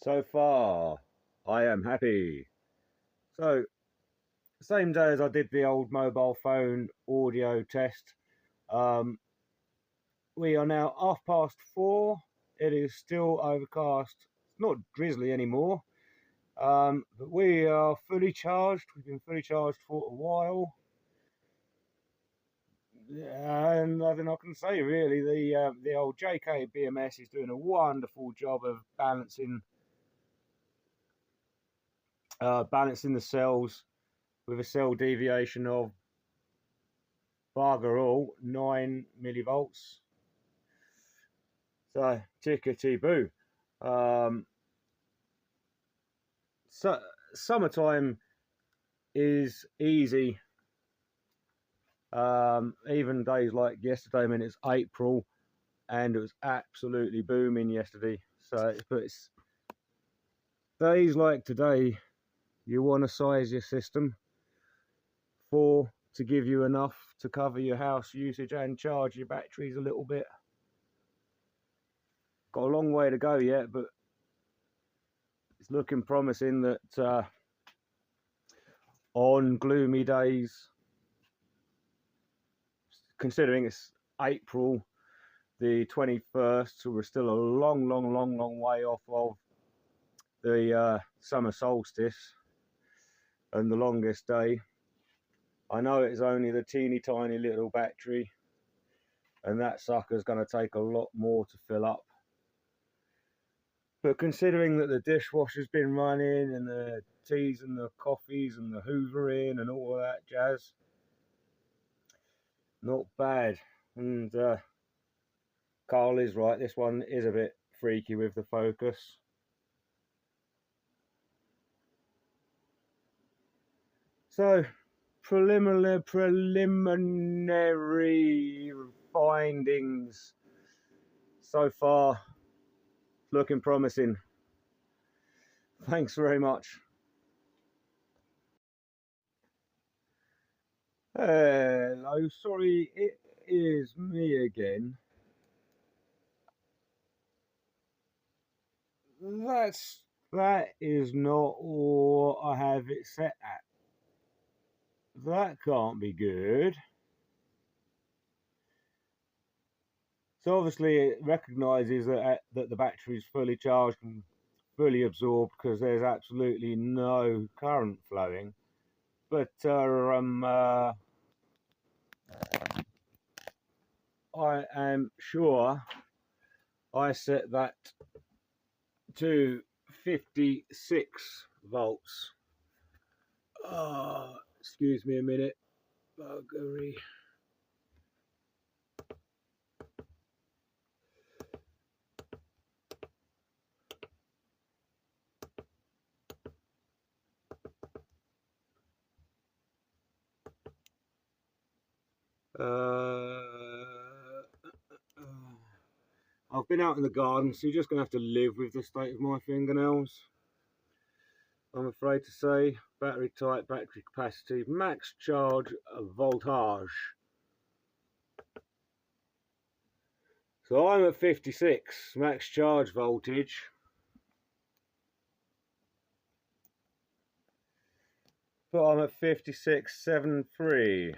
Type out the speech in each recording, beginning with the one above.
So far, I am happy. So, same day as I did the old mobile phone audio test, we are now 4:30. It is still overcast. It's not drizzly anymore, but we are fully charged. We've been fully charged for a while. And nothing I can say really. The old JK BMS is doing a wonderful job of balancing the cells with a cell deviation of bugger all 9 millivolts. So tickety boo. So summertime is easy. Even days like yesterday, I mean it's April and it was absolutely booming yesterday. So it's days like today you want to size your system to give you enough to cover your house usage and charge your batteries a little bit. Got a long way to go yet, but it's looking promising that on gloomy days, considering it's April the 21st, so we're still a long way off of the summer solstice and the longest day. I know it's only the teeny tiny little battery, and that sucker's going to take a lot more to fill up. But considering that the dishwasher's been running and the teas and the coffees and the hoovering and all of that jazz, not bad. And Carl is right, this one is a bit freaky with the focus. So preliminary findings so far looking promising. Thanks very much. Hello, sorry, it is me again. That is not what I have it set at. That can't be good. So obviously it recognises that the battery is fully charged and fully absorbed because there's absolutely no current flowing. But I am sure I set that to 56 volts. Excuse me a minute. Buggery. I've been out in the garden, so you're just going to have to live with the state of my fingernails. I'm afraid to say. Battery type, battery capacity, max charge, voltage. So I'm at 56, max charge voltage. But I'm at 56.73.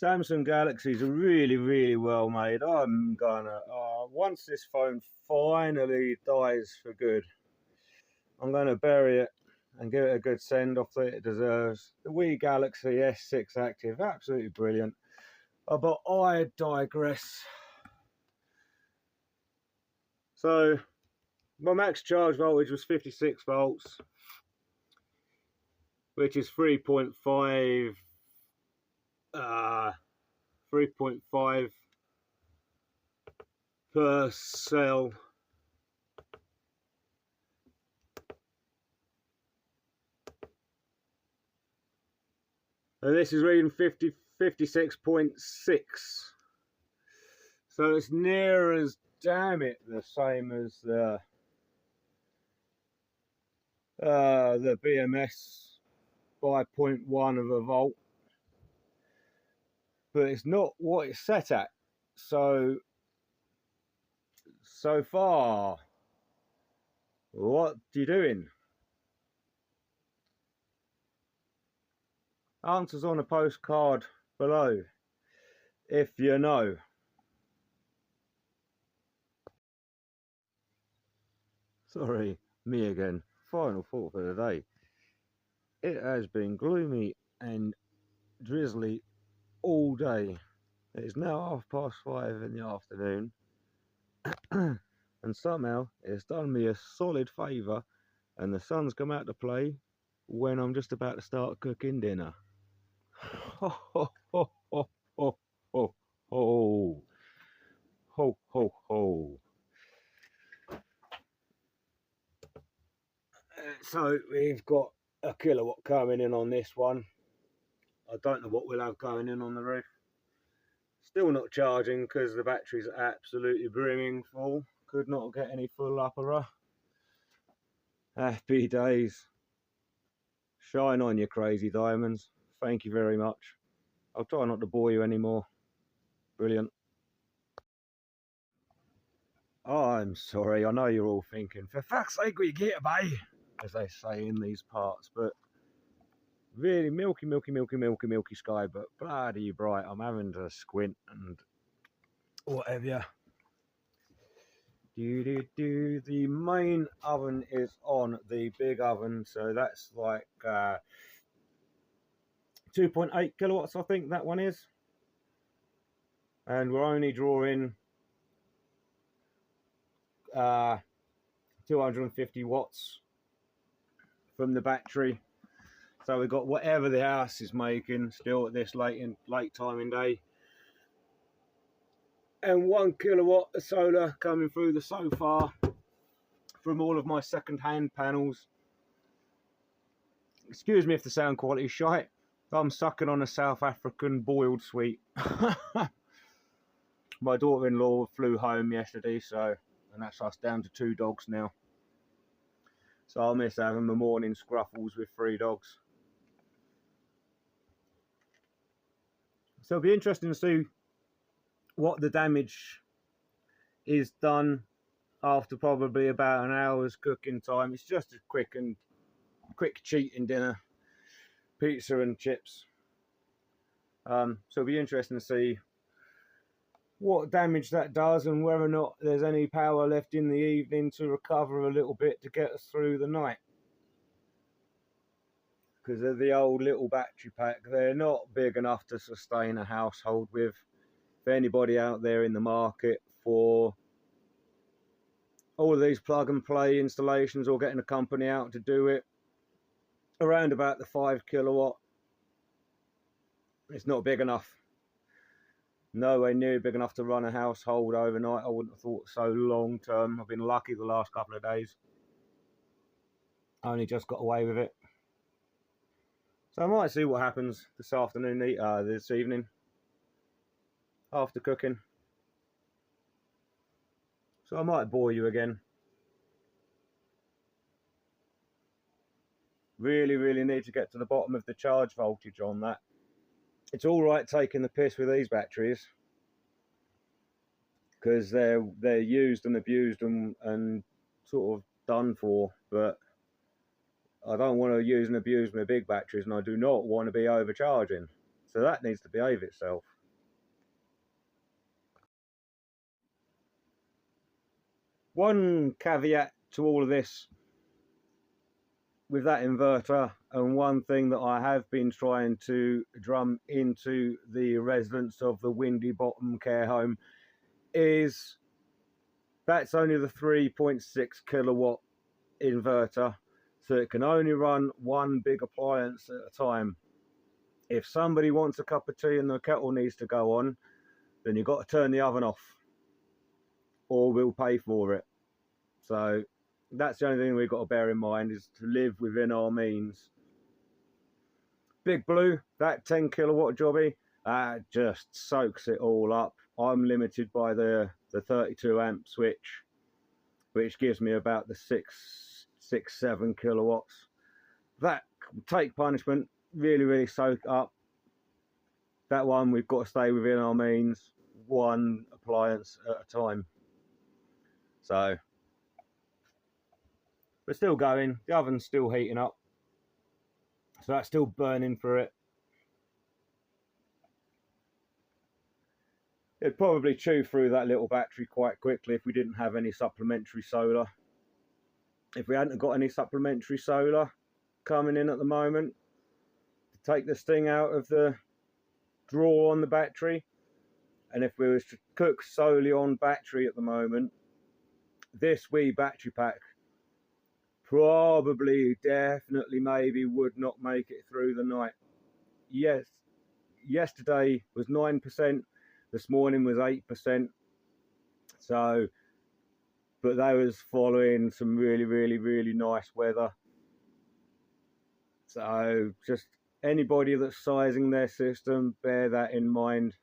Samsung Galaxies are really well made. I'm gonna, once this phone finally dies for good, I'm gonna bury it and give it a good send off that it deserves. The Wii Galaxy S6 Active, absolutely brilliant. But I digress. So my max charge voltage was 56 volts, which is 3.5 per cell. And this is reading 56.6. So it's near as damn it the same as the BMS by 0.1 of a volt. But it's not what it's set at. So far, what you doing? Answers on a postcard below, if you know. Sorry, me again. Final thought for the day. It has been gloomy and drizzly all day. It is now 5:30 in the afternoon, and somehow it's done me a solid favour, and the sun's come out to play when I'm just about to start cooking dinner. Ho ho ho ho ho ho ho ho ho ho. So we've got a kilowatt coming in on this one. I don't know what we'll have going in on the roof. Still not charging because the batteries are absolutely brimming full. Could not get any full upper. Happy days. Shine on, you crazy diamonds. Thank you very much. I'll try not to bore you anymore. Brilliant. Oh, I'm sorry. I know you're all thinking, for fuck's sake, will you get away? As they say in these parts, but really milky, milky, milky, milky, milky sky, but bloody bright. I'm having to squint and whatever. The main oven is on the big oven, so that's like 2.8 kilowatts, I think that one is, and we're only drawing 250 watts from the battery. So we've got whatever the house is making still at this late time in day, and 1 kilowatt of solar coming through the SoFar from all of my second-hand panels. Excuse me if the sound quality is shite. I'm sucking on a South African boiled sweet. My daughter-in-law flew home yesterday, and that's us down to 2 dogs now. So I'll miss having my morning scruffles with 3 dogs. So it'll be interesting to see what the damage is done after probably about an hour's cooking time. It's just a quick cheating dinner, pizza and chips. So it'll be interesting to see what damage that does and whether or not there's any power left in the evening to recover a little bit to get us through the night. Because of the old little battery pack, they're not big enough to sustain a household with. If anybody out there in the market for all of these plug and play installations or getting a company out to do it, around about the 5 kilowatt, it's not big enough. Nowhere near big enough to run a household overnight. I wouldn't have thought so long term. I've been lucky the last couple of days. I only just got away with it. So I might see what happens this afternoon, this evening, after cooking. So I might bore you again. Really need to get to the bottom of the charge voltage on that. It's all right taking the piss with these batteries because they're used and abused and sort of done for, but I don't want to use and abuse my big batteries, and I do not want to be overcharging. So that needs to behave itself. One caveat to all of this with that inverter, and one thing that I have been trying to drum into the residents of the Windy Bottom care home, is that's only the 3.6 kilowatt inverter. So it can only run one big appliance at a time. If somebody wants a cup of tea and the kettle needs to go on, then you've got to turn the oven off, or we'll pay for it. So that's the only thing we've got to bear in mind, is to live within our means. Big Blue, that 10 kilowatt jobby, just soaks it all up. I'm limited by the 32 amp switch, which gives me about the 6-7 kilowatts. That take punishment, really soak up. That one we've got to stay within our means. one appliance at a time. So we're still going, the oven's still heating up, so that's still burning for it. It'd probably chew through that little battery quite quickly if we didn't have any supplementary solar. If we hadn't got any supplementary solar coming in at the moment to take this thing out of the drawer on the battery, and if we was to cook solely on battery at the moment, this wee battery pack probably, definitely, maybe would not make it through the night. Yes, yesterday was 9%, this morning was 8%. So, but they was following some really nice weather. So just anybody that's sizing their system, bear that in mind.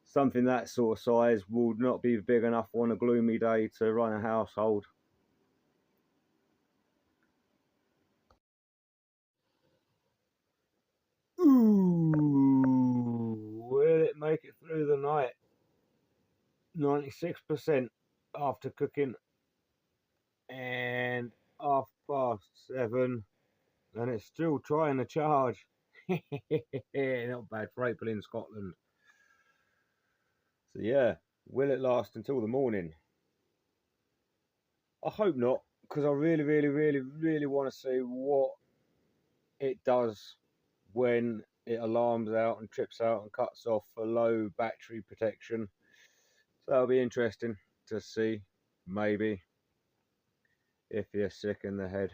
Something that sort of size would not be big enough on a gloomy day to run a household. Ooh, will it make it through the night? 96% after cooking, and 7:30, and it's still trying to charge. Not bad for April in Scotland. So yeah, will it last until the morning? I hope not, because I really want to see what it does when it alarms out and trips out and cuts off for low battery protection. So that'll be interesting to see, maybe, if you're sick in the head.